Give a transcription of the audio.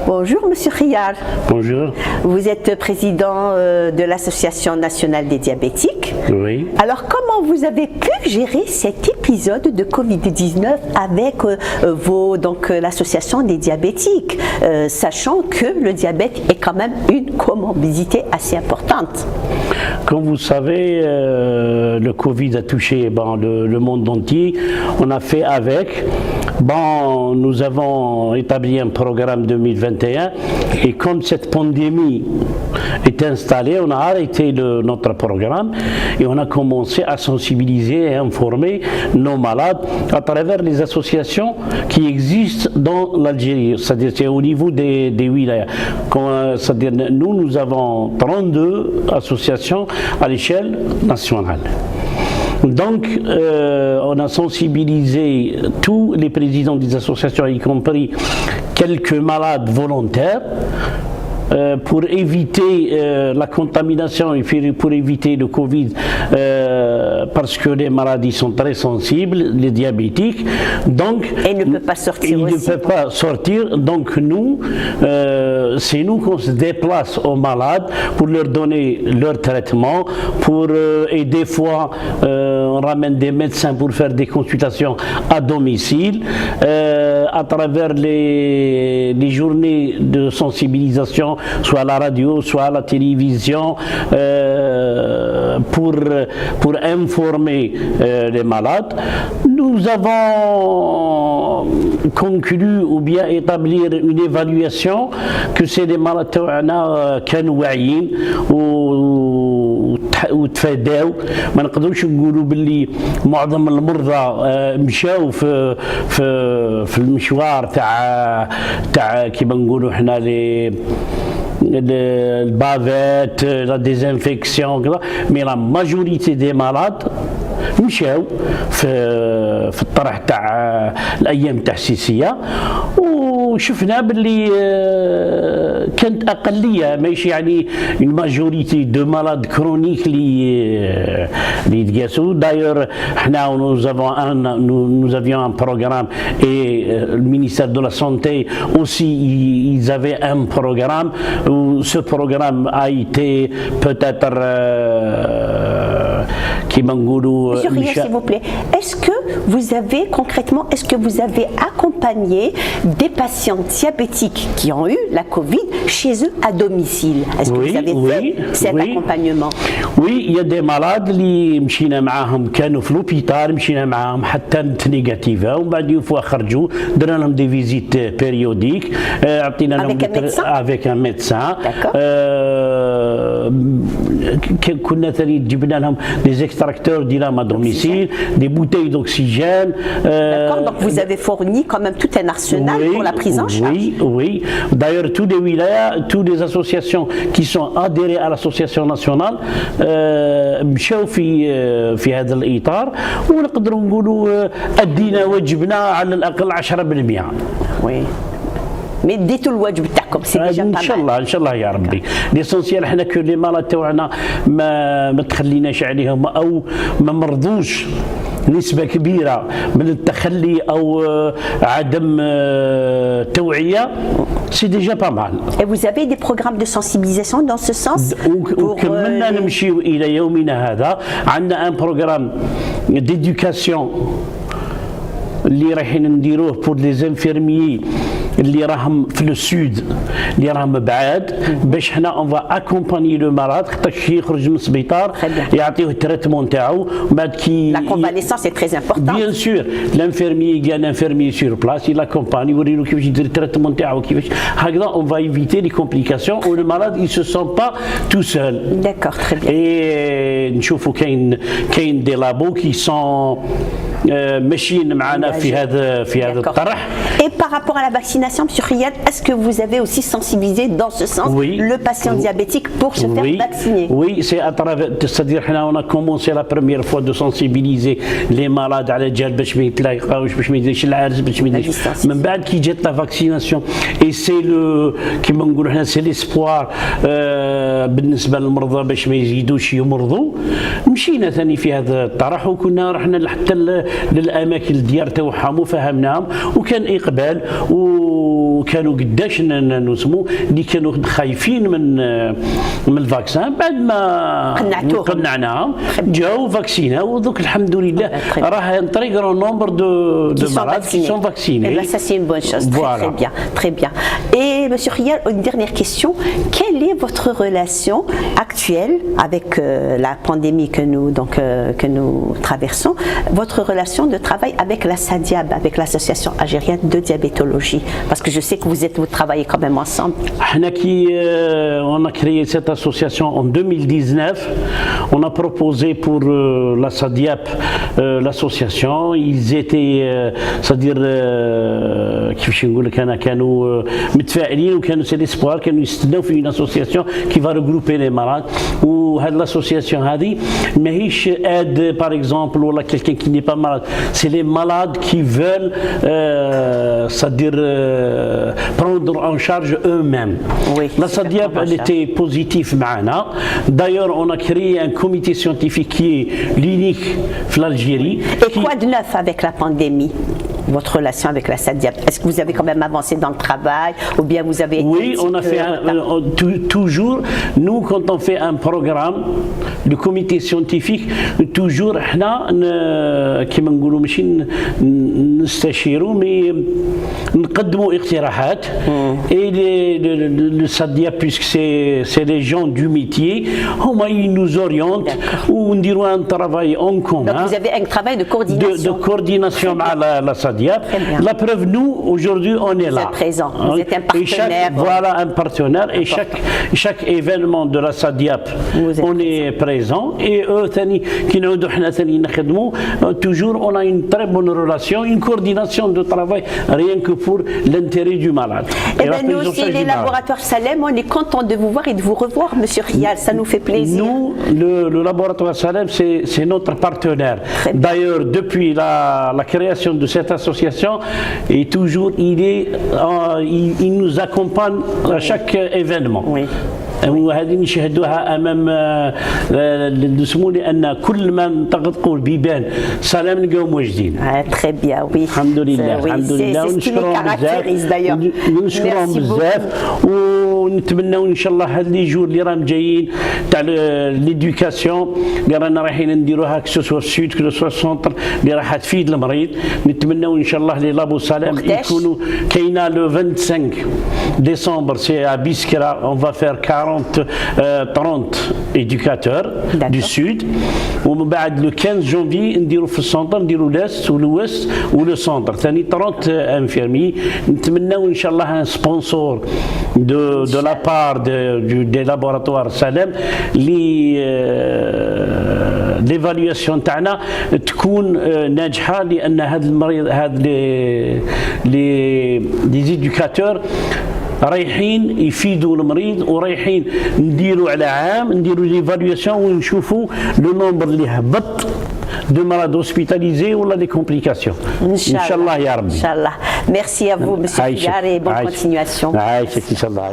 Bonjour Monsieur Khiyar. Bonjour. Vous êtes président de l'Association nationale des diabétiques. Oui. Alors comment vous avez pu gérer cet épisode de Covid-19 avec l'association des diabétiques, sachant que le diabète est quand même une comorbidité assez importante? Comme vous savez, le Covid a touché le monde entier. On a fait avec. Nous avons établi un programme 2021 et comme cette pandémie est installée, on a arrêté notre programme et on a commencé à sensibiliser et informer nos malades à travers les associations qui existent dans l'Algérie, c'est-à-dire c'est au niveau des wilayas. C'est-à-dire nous avons 32 associations à l'échelle nationale. Donc, on a sensibilisé tous les présidents des associations, y compris quelques malades volontaires, pour éviter la contamination et pour éviter le Covid, parce que les maladies sont très sensibles, les diabétiques. Donc, et ne peut pas sortir. Ne peut pas sortir. Donc nous, c'est nous qu'on se déplace aux malades pour leur donner leur traitement, et des fois on ramène des médecins pour faire des consultations à domicile, à travers les journées de sensibilisation, soit à la radio, soit à la télévision, pour informer les malades. Nous avons conclu ou bien établir une évaluation que c'est des malades تاعنا كانوا واعيين وتفاداو. ما نقدروش نقولوا باللي معظم المرضى مشاو في المشوار تاع كيما نقولوا احنا البافات لا ديزانفيكسيون كذا، مي لا ماجوريتي دي مالاد مشاو في الطرح تاع الايام التحسيسيه، وشفنا باللي كانت اقليه ماشي يعني الماجوريتي دو مالاد كرونيك اللي يتقاسوا. داير حنا nous avions un programme et le ministère de la santé aussi ils avaient un programme où ce programme a été peut-être Monsieur Khiyar, s'il vous plaît, est-ce que vous avez accompagné des patients diabétiques qui ont eu la Covid chez eux à domicile? Est-ce que vous avez fait cet accompagnement? Oui, il y a des malades اللي مشينا معاهم كانوا في لوبيتال، مشينا معاهم حتى نيجاتيفا، ومن بعد يوم خرجوا درنا لهم دي فيزيت بيريوديك، عطينا لهم avec un médecin. كنا ثاني جبنا لهم des extracteurs d'ILAM à domicile, des bouteilles d'oxygène. D'accord, donc vous avez fourni quand même tout un arsenal pour la prise en charge. Oui. D'ailleurs, tous les wilayas, toutes les associations qui sont adhérées à l'association nationale مشاو في هذا الإطار، ونقدروا نقولوا أدينا واجبنا على الأقل 10%. Oui. Mais ديتوا الواجب تاعكم سي ديجا ان شاء الله يا ربي. ليسونسيال حنا كل لي مالاد تاعنا ما تخليناش عليهم او ما مرضوش نسبة كبيرة من التخلي أو عدم توعية. C'est déjà pas mal. Et vous avez des programmes de sensibilisation dans ce sens? وكملنا نمشيو إلى يومنا هذا. عندنا un programme d'éducation اللي رايحين نديروه pour les infirmiers اللي راهم في السود اللي راهم بعاد، باش حنا اون فا اكومباني لو مالاد حتى كي يخرج من السبيطار يعطيوه التريتمون تاعو. بعد كي لا كونفاليسونس سي تري امبورطون. بيان سور لانفيرمي كان انفيرمي سور بلاس يلاكومباني يوريلو كيفاش يدير التريتمون تاعو كيفاش هكذا. اون فا ايفيتي لي كومبليكاسيون و لو مالاد يل سو سون با تو سول. داكور تري بيان. اي نشوفوا كاين دي لابو كي سون ماشيين معنا في هذا الطرح. Et par rapport à la vaccination, M. Khiyar, est-ce que vous avez aussi sensibilisé dans ce sens le patient diabétique pour se faire vacciner? Oui, c'est à travers, c'est-à-dire on a commencé la première fois de sensibiliser les malades على الجال باش ما يتلاقاوش، باش ما يديرش العرس، باش ما يديرش. من بعد كي جات لا فاكسيناسيون اي سي لو كيما نقولوا حنا سي ليسبوار بالنسبه للمرضى باش ما يزيدوش يمرضوا. مشينا ثاني في هذا الطرح وكنا رحنا حتى للاماكن الديار تاعهم وفهمناهم وكان اقبال وكانوا قداش نسمو اللي كانوا خايفين من الفاكسان بعد ما قنعناهم جاوا فاكسيناو ودوك الحمد لله راه تري غران نومبر دو malades qui sont vaccinés. Eh ben, ça c'est une bonne chose. Voilà. Très bien, très bien. Et Monsieur Rial, une dernière question. Quelle est votre relation actuelle avec la pandémie que nous traversons? Votre relation de travail avec la SADIAB, avec l'association algérienne de diabétologie, parce que je sais que vous travaillez quand même ensemble. On a créé cette association en 2019. On a proposé pour la SADIAB l'association. Ils étaient, c'est-à-dire كيفاش نقول لك انا كانوا متفائلين وكانوا سي ليسبوار كانوا يستناو في une association qui va regrouper les malades. وهاد l'association هذه ماهيش aide par exemple ولا quelqu'un qui n'est pas malade. C'est les malades qui veulent c'est-à-dire prendre en charge eux-mêmes. Oui, la SADIAB elle était positive معنا. D'ailleurs on a créé un comité scientifique qui est l'unique en Algérie. Et quoi de neuf avec la pandémie? Votre relation avec la SADIAB, est-ce que vous avez quand même avancé dans le travail ou bien vous avez été Oui, on a fait toujours, nous quand on fait un programme, le comité scientifique, toujours احنا كما نقولوا ماشي نستشيروا مي نقدموا اقتراحات et le SADIAB puisque c'est les gens du métier, هما ils nous orientent ou نديروا un travail en commun. Donc vous avez un travail de coordination. De coordination avec la SADIAB. La preuve, nous, aujourd'hui, on est là. Vous êtes présent, vous êtes un partenaire. Voilà, un partenaire. Et chaque événement de la SADIAB, on est présent. Et eux, toujours, on a une très bonne relation, une coordination de travail, rien que pour l'intérêt du malade. Et bien, nous aussi, les laboratoires Salem, on est content de vous voir et de vous revoir, Monsieur Rial. Ça nous fait plaisir. Nous, le laboratoire Salem, c'est notre partenaire. D'ailleurs, depuis la création de cette association, et toujours il nous accompagne à chaque événement. Oui. وهذه نشهدوها امام نسمو لان كل ما نطقطقوا البيبان سلام نلقاو موجدين. Très bien, oui. الحمد لله الحمد لله ونشكرهم بزاف ونتمنوا ان شاء الله هاد لي جور اللي راهم جايين تاع ليدوكاسيون اللي رانا رايحين نديروها كو سوا السود كو سوا السونتر اللي راح تفيد المريض. نتمنوا ان شاء الله لي لابو سلام يكونوا كاينه لو 25 ديسمبر سي ا بيسكرا اون فا فير 30 éducateurs du sud ومن بعد لو 15 جونفي نديروا في السونتر نديروا لاست والوست ولو سونتر ثاني 30 انفيرمي. نتمنوا ان شاء الله ان سبونسور de la part des laboratoires Salem l'évaluation تاعنا تكون ناجحه لان هذا المريض هذا les éducateurs رايحين يفيدوا المريض ورايحين نديروا على عام نديروا ليفالواسيون ونشوفوا لو نومبر اللي هبط de malades hospitalisés ou des complications. Inch'Allah, ya Rabbi. Inch'Allah. Merci à vous, Monsieur Rial, et bonne continuation. Inch'Allah.